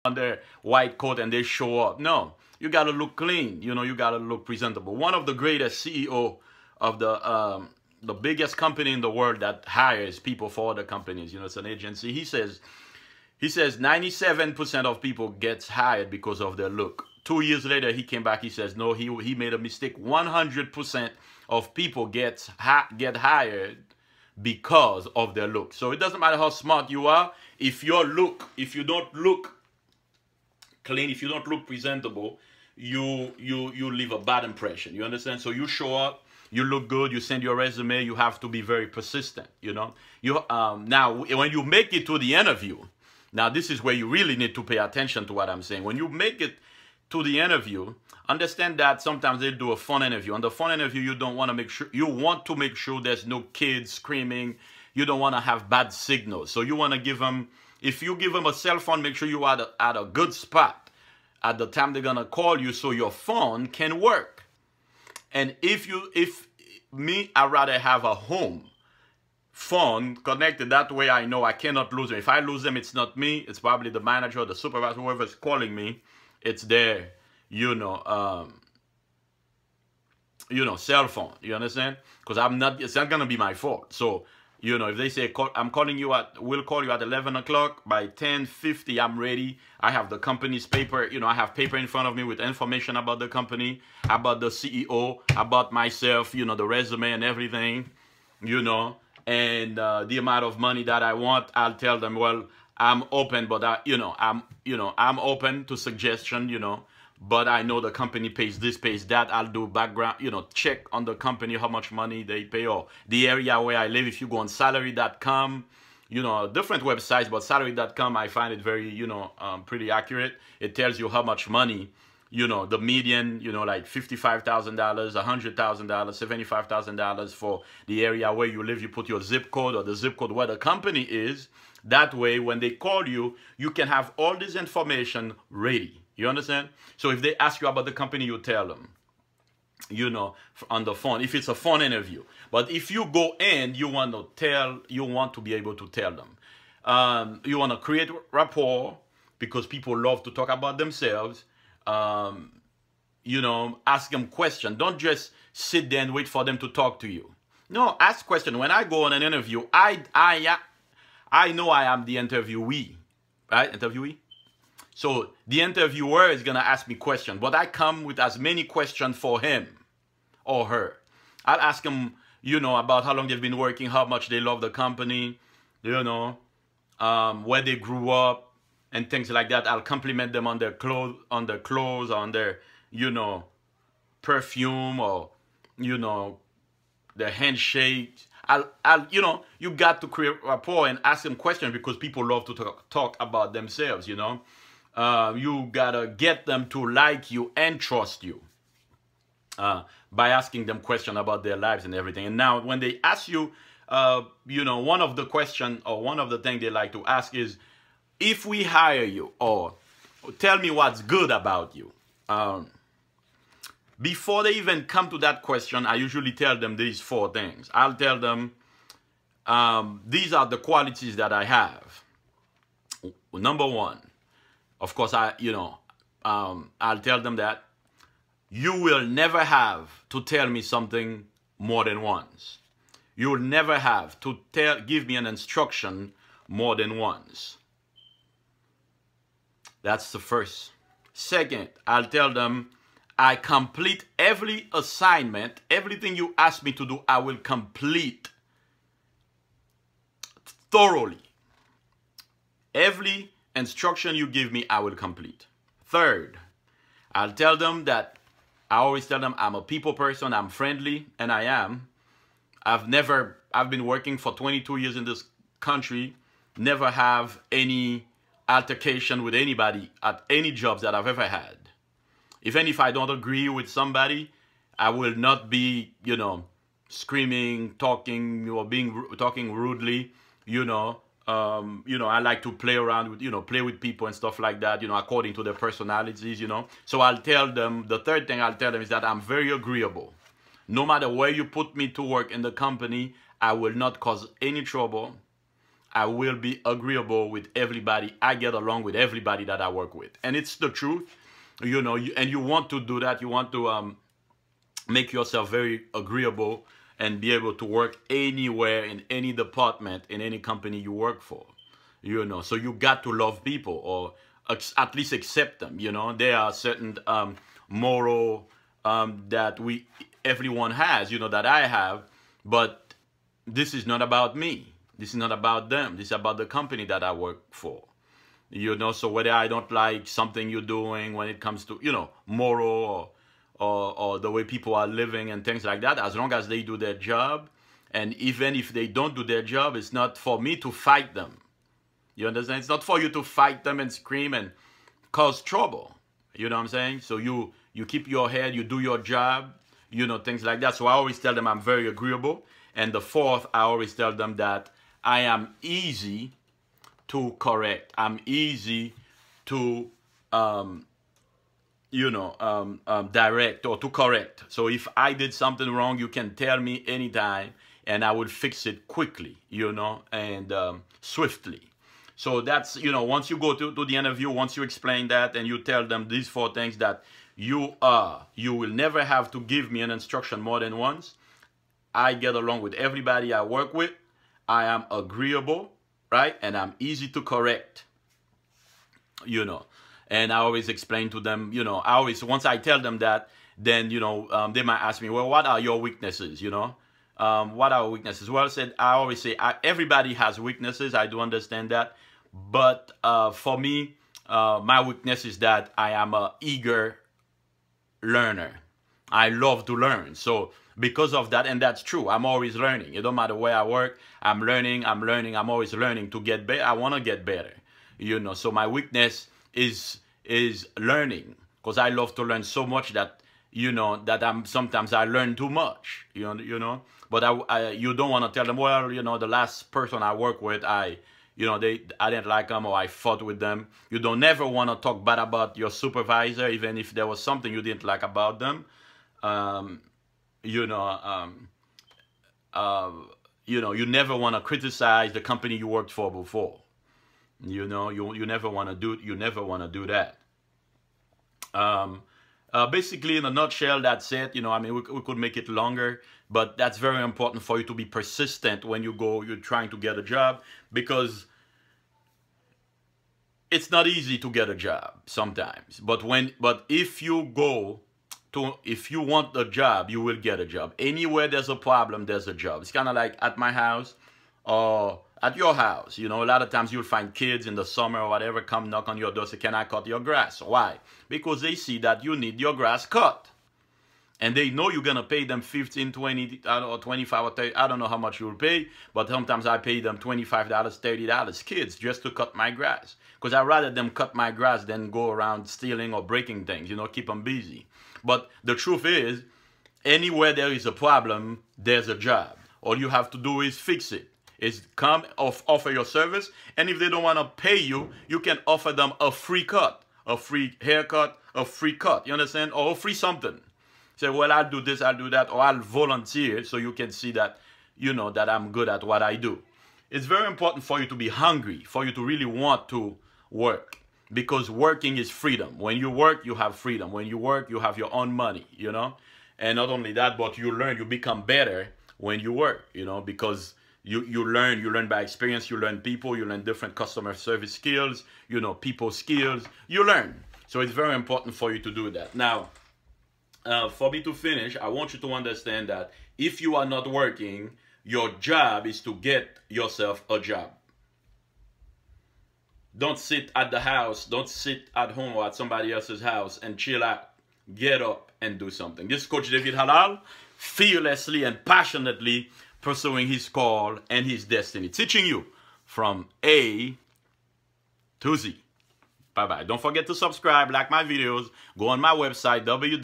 on their white coat and they show up. No, you got to look clean. You know, you got to look presentable. One of the greatest CEO of the biggest company in the world that hires people for other companies, you know, it's an agency. He says 97% of people gets hired because of their look. 2 years later, he came back. He says, no, he made a mistake. 100% of people get hired because of their look. So it doesn't matter how smart you are. If you don't look clean, if you don't look presentable, you leave a bad impression. You understand? So you show up, you look good, you send your resume. You have to be very persistent. You know. Now when you make it to the interview, now this is where you really need to pay attention to what I'm saying. When you make it to the interview, understand that sometimes they do a phone interview. On the phone interview, you want to make sure there's no kids screaming. You don't want to have bad signals. So you want to give them, if you give them a cell phone, make sure you are at a good spot at the time they're going to call you so your phone can work. And I'd rather have a home phone connected. That way I know I cannot lose them. If I lose them, it's not me. It's probably the manager, the supervisor, whoever's calling me. It's their, cell phone. You understand? Because it's not going to be my fault. So, if they say, we'll call you at 11 o'clock, by 10:50, I'm ready. I have the company's paper. I have paper in front of me with information about the company, about the CEO, about myself, the resume and everything, and the amount of money that I want. I'll tell them, well, I'm open, but I'm open to suggestion, but I know the company pays this, pays that. I'll do background, check on the company, how much money they pay, or the area where I live. If you go on salary.com, different websites, but salary.com, I find it very, pretty accurate. It tells you how much money, the median, like $55,000, $100,000, $75,000 for the area where you live. You put your zip code or the zip code where the company is. That way, when they call you, you can have all this information ready. You understand? So if they ask you about the company, you tell them, on the phone, if it's a phone interview. But if you go in, you want to be able to tell them. You want to create rapport because people love to talk about themselves. Ask them questions. Don't just sit there and wait for them to talk to you. No, ask questions. When I go on an interview, I know I am the interviewee, right? Interviewee. So the interviewer is going to ask me questions, but I come with as many questions for him or her. I'll ask them, about how long they've been working, how much they love the company, where they grew up and things like that. I'll compliment them on their clothes, on their, perfume or, their handshake. You got to create rapport and ask them questions because people love to talk about themselves, You gotta get them to like you and trust you by asking them questions about their lives and everything. And now when they ask you, one of the questions or one of the things they like to ask is, if we hire you, or tell me what's good about you. Before they even come to that question, I usually tell them these 4 things. I'll tell them, these are the qualities that I have. Number 1, of course, I'll tell them that you will never have to tell me something more than once. You will never have to give me an instruction more than once. That's the first. Second, I'll tell them, I complete every assignment, everything you ask me to do, I will complete thoroughly. Every instruction you give me, I will complete. Third, I'll tell them that, I always tell them I'm a people person, I'm friendly, and I am. I've been working for 22 years in this country, never have any altercation with anybody at any jobs that I've ever had. Even if I don't agree with somebody, I will not be, screaming, talking, or talking rudely, I like to play around with, play with people and stuff like that, according to their personalities, So I'll tell them, the third thing I'll tell them is that I'm very agreeable. No matter where you put me to work in the company, I will not cause any trouble. I will be agreeable with everybody. I get along with everybody that I work with. And it's the truth, you know, and you want to do that. You want to make yourself very agreeable and be able to work anywhere in any department, in any company you work for, you know. So you got to love people, or at least accept them, you know. There are certain moral that everyone has, you know, that I have, but this is not about me. This is not about them. This is about the company that I work for, you know. So whether I don't like something you're doing when it comes to, you know, moral or the way people are living and things like that, as long as they do their job, and even if they don't do their job, it's not for me to fight them. You understand? It's not for you to fight them and scream and cause trouble. You know what I'm saying? So you keep your head, you do your job, you know, things like that. So I always tell them I'm very agreeable. And the fourth, I always tell them that I am easy to correct. I'm easy to direct or to correct. So if I did something wrong, you can tell me anytime and I will fix it quickly, you know, and swiftly. So that's, you know, once you go to the interview, once you explain that and you tell them these 4 things that you will never have to give me an instruction more than once. I get along with everybody I work with. I am agreeable, right? And I'm easy to correct, you know. And I always explain to them, you know, once I tell them that, then, you know, they might ask me, well, what are your weaknesses, you know? What are weaknesses? Well, I always say, everybody has weaknesses. I do understand that. But for me, my weakness is that I am an eager learner. I love to learn. So because of that, and that's true, I'm always learning. It don't matter where I work, I'm learning. I'm always learning to get better. I want to get better, you know. So my weakness is learning, because I love to learn so much that, you know, that sometimes I learn too much, you know. But you don't want to tell them, well, you know, the last person I worked with, I didn't like them, or I fought with them. You don't never want to talk bad about your supervisor, even if there was something you didn't like about them. You never want to criticize the company you worked for before. You know, you never want to do that. Basically, in a nutshell, that's it. You know, I mean, we could make it longer, but that's very important for you to be persistent when you're trying to get a job, because it's not easy to get a job sometimes. But if you want a job, you will get a job. Anywhere there's a problem, there's a job. It's kind of like at my house or at your house. You know, a lot of times you'll find kids in the summer or whatever come knock on your door, say, can I cut your grass? Why? Because they see that you need your grass cut. And they know you're going to pay them 15, 20, or 25 or 30. I don't know how much you'll pay, but sometimes I pay them $25, $30, kids, just to cut my grass. Because I'd rather them cut my grass than go around stealing or breaking things, you know, keep them busy. But the truth is, anywhere there is a problem, there's a job. All you have to do is fix it. Is come offer your service, and if they don't want to pay you, you can offer them a free cut, a free haircut, a free cut, you understand? Or a free something. Say, well, I'll do this, I'll do that, or I'll volunteer so you can see that, you know, that I'm good at what I do. It's very important for you to be hungry, for you to really want to work, because working is freedom. When you work, you have freedom. When you work, you have your own money, you know? And not only that, but you become better when you work, you know, because you learn by experience, you learn people, you learn different customer service skills, you know, people skills, you learn. So it's very important for you to do that. Now, for me to finish, I want you to understand that if you are not working, your job is to get yourself a job. Don't sit at the house, don't sit at home or at somebody else's house and chill out. Get up and do something. This is Coach David Halal, fearlessly and passionately pursuing his call and his destiny, teaching you from A to Z. Bye-bye. Don't forget to subscribe, like my videos, go on my website, www.